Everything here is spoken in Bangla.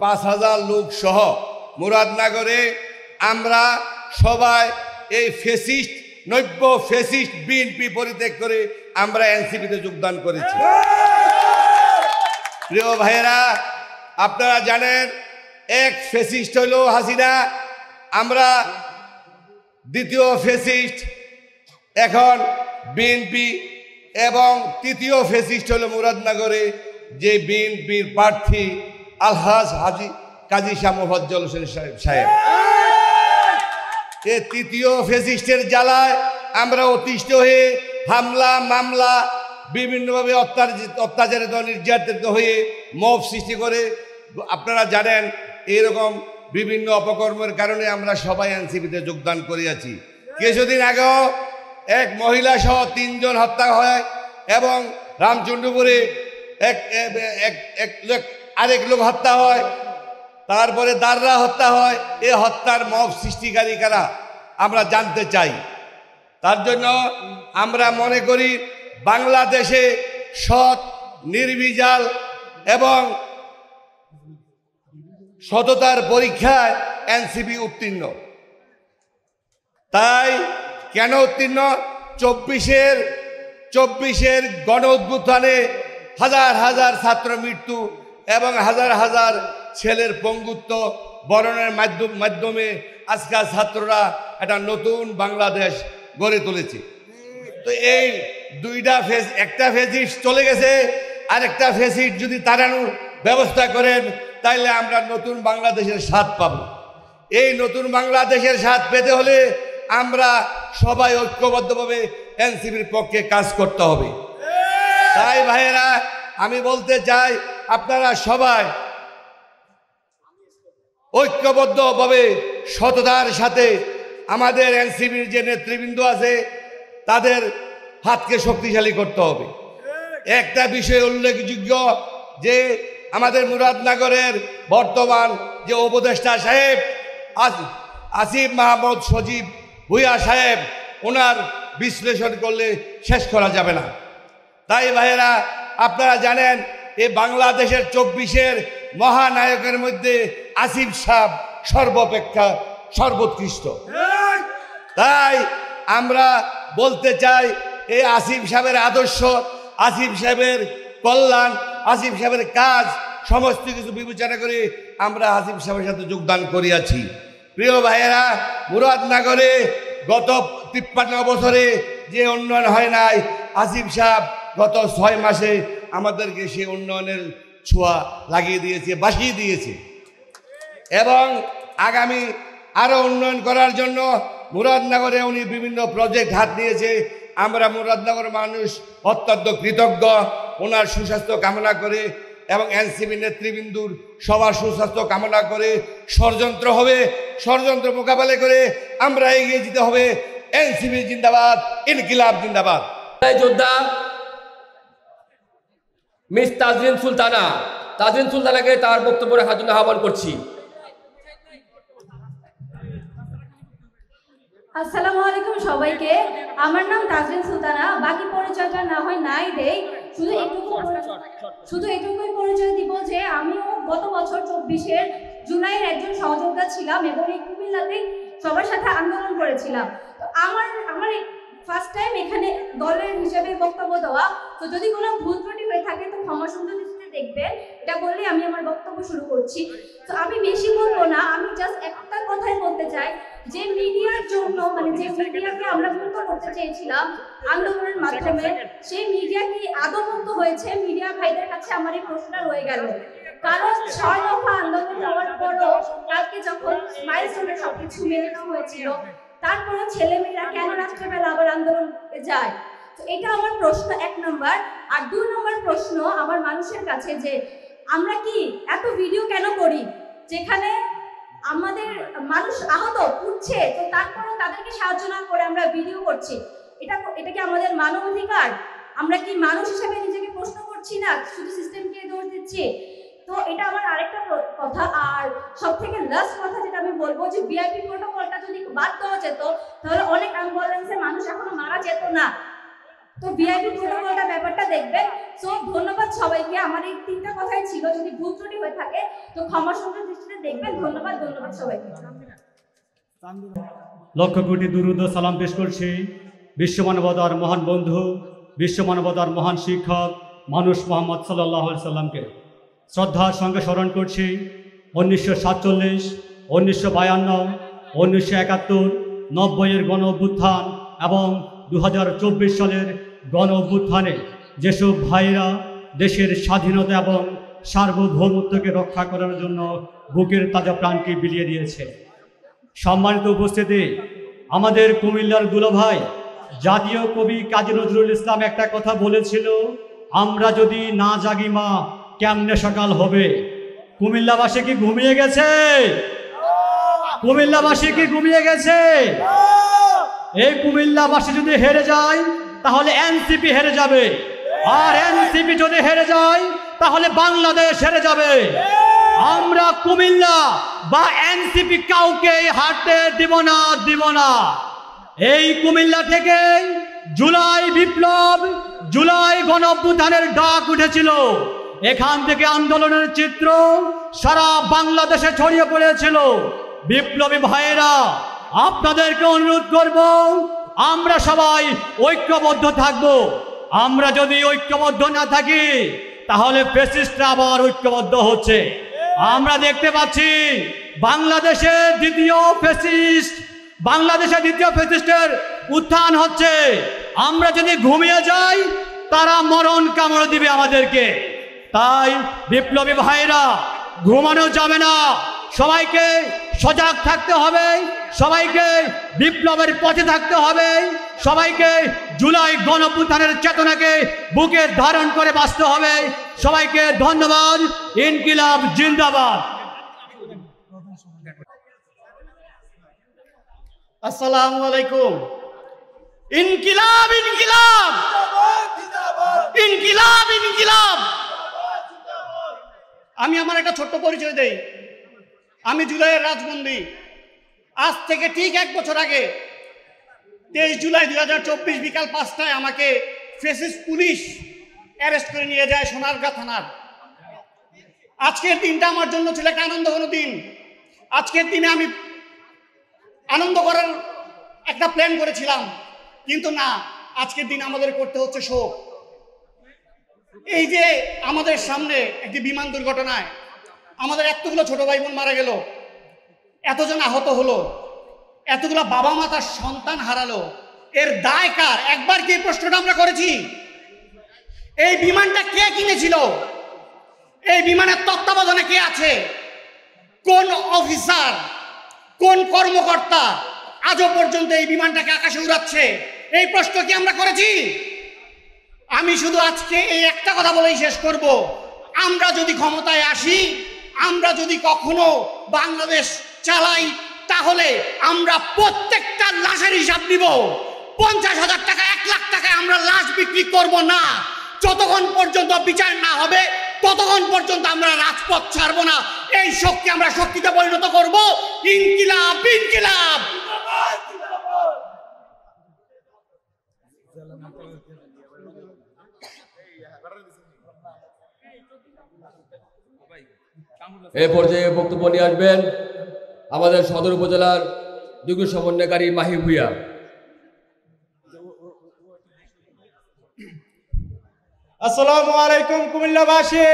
5,000 লোক সহ মুরাদনগরে আমরা সবাই এই ফ্যাসিস্ট নব্য ফ্যাসিস্ট বিএনপি পরিত্যাগ করে আমরা এনসিপিতে যোগদান করেছি। প্রিয় ভাইয়েরা, আপনারা জানেন এক ফ্যাসিস্ট হলো হাসিনা, আমরা দ্বিতীয় ফ্যাসিস্ট এখন বিএনপি, এবং তৃতীয় ফ্যাসিস্ট হলো মুরাদনগরে যে বিএনপির প্রার্থী আলহাজ হাজী কাজী শাহ মোফাজ্জল হোসেন সাহেব। এই তৃতীয় ফ্যাসিস্টের জ্বালায় আমরা অতিষ্ঠ হয়ে হামলা মামলা বিভিন্নভাবে অত্যাচারিত নির্যাতিত হয়ে মব সৃষ্টি করে, আপনারা জানেন এরকম বিভিন্ন অপকর্মের কারণে আমরা সবাই এনসিপিতে যোগদান করিয়াছি। কিছুদিন আগেও এক মহিলা সহ 3 জন হত্যা হয় এবং রামচন্দ্রপুরে আরেক লোক হত্যা হয়, তারপরে দাররা হত্যা হয়। এই হত্যার মব সৃষ্টিকারী কারা আমরা জানতে চাই। তার জন্য আমরা মনে করি বাংলাদেশে সৎ নির্বিচার এবং সততার পরীক্ষায় এনসিপি উত্তীর্ণ। তাই কেন উত্তীর্ণ? 24-এর গণ অভ্যুত্থানে হাজার হাজার ছাত্র মৃত্যু এবং হাজার হাজার ছেলের পঙ্গুত্ব বরণের মাধ্যমে আজকাল ছাত্ররা একটা নতুন বাংলাদেশ গড়ে তুলেছে। তো এই একটা ফেসিস্ট চলে গেছে, আর একটা ফেসিস্ট যদি তাড়ানোর ব্যবস্থা করেন তাইলে আমরা নতুন বাংলাদেশের স্বাদ পাব। এই নতুন বাংলাদেশের স্বাদ পেতে হলে আমরা সবাই ঐক্যবদ্ধভাবে এনসিপির পক্ষে কাজ করতে হবে। তাই ভাইয়েরা, আমি বলতে চাই আপনারা সবাই ঐক্যবদ্ধভাবে সততার সাথে আমাদের এনসিপির যে নেতৃবৃন্দ আছে তাদের হাতকে শক্তিশালী করতে হবে। একটা বিষয় উল্লেখযোগ্য যে আমাদের মুরাদনগরের বর্তমান যে উপদেষ্টা সাহেব আসিফ মাহমুদ সজীব ভুইয়া সাহেব, ওনার বিশ্লেষণ করলে শেষ করা যাবে না। তাই ভাইয়েরা, আপনারা জানেন এই বাংলাদেশের 24-এর মহানায়কের মধ্যে আসিফ সাহেব সর্বাপেক্ষা সর্বোৎকৃষ্ট। তাই আমরা বলতে চাই এই আসিফ সাহেবের আদর্শ, আসিফ সাহেবের কল্যাণ, আসিফ সাহেবের কাজ সমস্ত কিছু বিবেচনা করে আমরা আসিফ সাহেবের সাথে যোগদান করিয়াছি। প্রিয় ভাইয়েরা, মুরাদনগরে গত 53 বছরে যে উন্নয়ন হয় নাই, আসিফ সাহেব গত 6 মাসে আমাদেরকে সেই উন্নয়নের ছোঁয়া লাগিয়ে দিয়েছে, বাসিয়ে দিয়েছে, এবং আগামী আরও উন্নয়ন করার জন্য মুরাদনগরে উনি বিভিন্ন প্রজেক্ট হাত নিয়েছে। আমরা মুরাদনগর মানুষ অত্যন্ত কৃতজ্ঞ। ওনার সুস্বাস্থ্য কামনা করে এবং এনসিপি নেতৃবৃন্দুর সবার সুস্বাস্থ্য কামনা করে ষড়যন্ত্র হবে, ষড়যন্ত্র মোকাবেলা করে আমরা এগিয়ে যেতে হবে। এনসিপি জিন্দাবাদ, ইনকিলাব জিন্দাবাদ। যোদ্ধা মিস তাজরিন সুলতানাকে তার বক্তব্য রাখার জন্য আহ্বান করছি। আসসালামু আলাইকুম সবাইকে। আমার নাম তাজরিন সুলতানা। বাকি পরিচয়টা না হয় নাই দেই, শুধু এটুকুই পরিচয় দিব যে আমিও গত বছর 24-এর জুলাইয়ের একজন সহযোদ্ধা ছিলাম এবং এই কুমিল্লাতে সবার সাথে আন্দোলন করেছিলাম। তো আমার ফার্স্ট টাইম এখানে দলের হিসেবে বক্তব্য দেওয়া। তো যদি কোনো ভুল ত্রুটি হয়ে থাকে তো ক্ষমা সুন্দর দৃষ্টিতে দেখবেন। এটা বললে আমি আমার বক্তব্য শুরু করছি। তো আমি বেশি বলবো না, আমি জাস্ট একটা কথাই বলতে চাই যে মিডিয়ার জন্য, মানে যে মিডিয়াকে আমরা মুক্ত করতে চেয়েছিলাম আন্দোলনের মাধ্যমে, সেই মিডিয়া কি আদৌ মুক্ত হয়েছে? মিডিয়া ভাইদের কাছে আমার এই প্রশ্ন রয়ে গেল। কারণ 6 দফা আন্দোলন হওয়ার পরও কালকে যখন মাইলস্টোনে সবকিছু মেলানো হয়েছিল, তারপরে ছেলেমেয়েরা কেন রাত্রেবেলা আবার আন্দোলন যায়? তো এটা আমার প্রশ্ন 1 নম্বর। আর 2 নম্বর প্রশ্ন আমার মানুষের কাছে যে আমরা কি এত ভিডিও কেন করি যেখানে আমাদের মানুষ আহত উঠছে, তো তারপরেও তাদেরকে সাহায্য না করে আমরা ভিডিও করছি? এটা কি আমাদের মানবাধিকার? আমরা কি মানুষ হিসেবে নিজেকে প্রশ্ন করছি না, শুধু সিস্টেমকে দোষ দিচ্ছি? তো এটা আমার আরেকটা কথা। আর সব থেকে লাস্ট কথা যেটা আমি বলবো যে ভিআইপি প্রোটোকলটা যদি বাদ দেওয়া যেত তাহলে অনেক অ্যাম্বুলেন্সে মানুষ এখনো মারা যেত না। তো ভিআইপি প্রোটোকলটা ব্যাপারটা দেখবেন। তো ধন্যবাদ সবাইকে। আমার এই 3টা কথাই ছিল, যদি ভুল ত্রুটি হয়ে থাকে তো ক্ষমা সুন্দর দৃষ্টিতে দেখবেন। ধন্যবাদ সবাইকে। লক্ষ কোটি দুরুদ ও সালাম পেশ করছি বিশ্ব মানবতার মহান বন্ধু, বিশ্ব মানবতার মহান শিক্ষক মানুষ মোহাম্মদ সাল্লাল্লাহু আলাইহি সাল্লামকে শ্রদ্ধার সঙ্গে স্মরণ করছি 1947, 1952, 1971, 90-এর গণ অভ্যুত্থান এবং 2024 সালের গণ অভ্যুত্থানে যেসব ভাইরা দেশের স্বাধীনতা এবং সার্বভৌমত্বকে রক্ষা করার জন্য বুকের তাজা প্রাণকে বিলিয়ে দিয়েছে। সম্মানিত উপস্থিতি, আমাদের কুমিল্লার দুলাভাই জাতীয় কবি কাজী নজরুল ইসলাম একটা কথা বলেছিল, আমরা যদি না জাগি মা কেমনে সকাল হবে। কুমিল্লাবাসী কি ঘুমিয়ে গেছে? কুমিল্লাবাসী কি ঘুমিয়ে গেছে? এই কুমিল্লাবাসী যদি হেরে যায় তাহলে এনসিপি হেরে যাবে, আর এনসিপি যদি হেরে যায় তাহলে বাংলাদেশ হেরে যাবে। আমরা কুমিল্লা বা এনসিপি কাউকে হারতে দিব না। এই কুমিল্লা থেকে জুলাই বিপ্লব, জুলাই গণঅভ্যুত্থানের ডাক উঠেছিল। এখান থেকে আন্দোলনের চিত্র সারা বাংলাদেশে ছড়িয়ে পড়েছিল। বিপ্লবী ভাইয়েরা, আপনাদেরকে অনুরোধ করব, আমরা সবাই ঐক্যবদ্ধ থাকব। আমরা যদি ঐক্যবদ্ধ না থাকি তাহলে ফ্যাসিস্টরা আবার ঐক্যবদ্ধ হচ্ছে। আমরা দেখতে পাচ্ছি বাংলাদেশে দ্বিতীয় ফ্যাসিস্টের উত্থান হচ্ছে। আমরা যদি ঘুমিয়ে যাই তারা মরণ কামড় দিবে আমাদেরকে। তাই বিপ্লবী ভাইরা, ঘুমানো যাবে না, সবাইকে সজাগ থাকতে হবে, সবাইকে বিপ্লবের পথে থাকতে হবে, সবাইকে জুলাই গণঅভ্যুত্থানের চেতনাকে বুকে ধারণ করে বাঁচতে হবে। সবাইকে ধন্যবাদ। ইনকিলাব জিন্দাবাদ। আসসালামু আলাইকুম। ইনকিলাব ইনকিলাব ইনকিলাব ইনকিলাব। আমি আমার একটা ছোট্ট পরিচয় দেই। আমি জুলাইয়ের রাজবন্দী। আজ থেকে ঠিক 1 বছর আগে 23 জুলাই 2024 বিকাল 5টায় আমাকে ফ্যাসিস্ট পুলিশ অ্যারেস্ট করে নিয়ে যায় সোনারগাঁ থানার। আজকের দিনটা আমার জন্য ছিল একটা আনন্দঘন দিন। আজকের দিনে আমি আনন্দ করার একটা প্ল্যান করেছিলাম, কিন্তু না, আজকের দিন আমাদের করতে হচ্ছে শোক। এই যে আমাদের সামনে একটি বিমান দুর্ঘটনায় আমাদের এতগুলো ছোট ভাই বোন মারা গেল, এতজন আহত হলো, এতগুলো বাবা মা তার সন্তান হারালো, এর দায় কার? একবার কি প্রশ্নটা আমরা করেছি? এই বিমানটা কে কিনেছিল? এই বিমানের তত্ত্বাবধানে কে আছে? কোন অফিসার, কোন কর্মকর্তা আজও পর্যন্ত এই বিমানটাকে আকাশে উড়াচ্ছে? এই প্রশ্ন কি আমরা করেছি? আমি শুধু আজকে এই একটা কথা বলেই শেষ করব। আমরা যদি ক্ষমতায় আসি, আমরা যদি কখনো বাংলাদেশ চালাই, তাহলে আমরা প্রত্যেকটা লাশের হিসাব নিব। 50,000 টাকা, 1 লাখ টাকায় আমরা লাশ বিক্রি করব না। যতক্ষণ পর্যন্ত বিচার না হবে ততক্ষণ পর্যন্ত আমরা রাজপথ ছাড়ব না। এই শক্তি আমরা শক্তিতে পরিণত করব। ইনকিলাব ইনকিলাব। এ পর্যায়ে বক্তব্য নিয়ে আসবেন আমাদের সদর উপজেলার যুগ্ম সমন্বয়কারী মাহি ভুইয়া। আসসালামু আলাইকুম কুমিল্লাবাসী।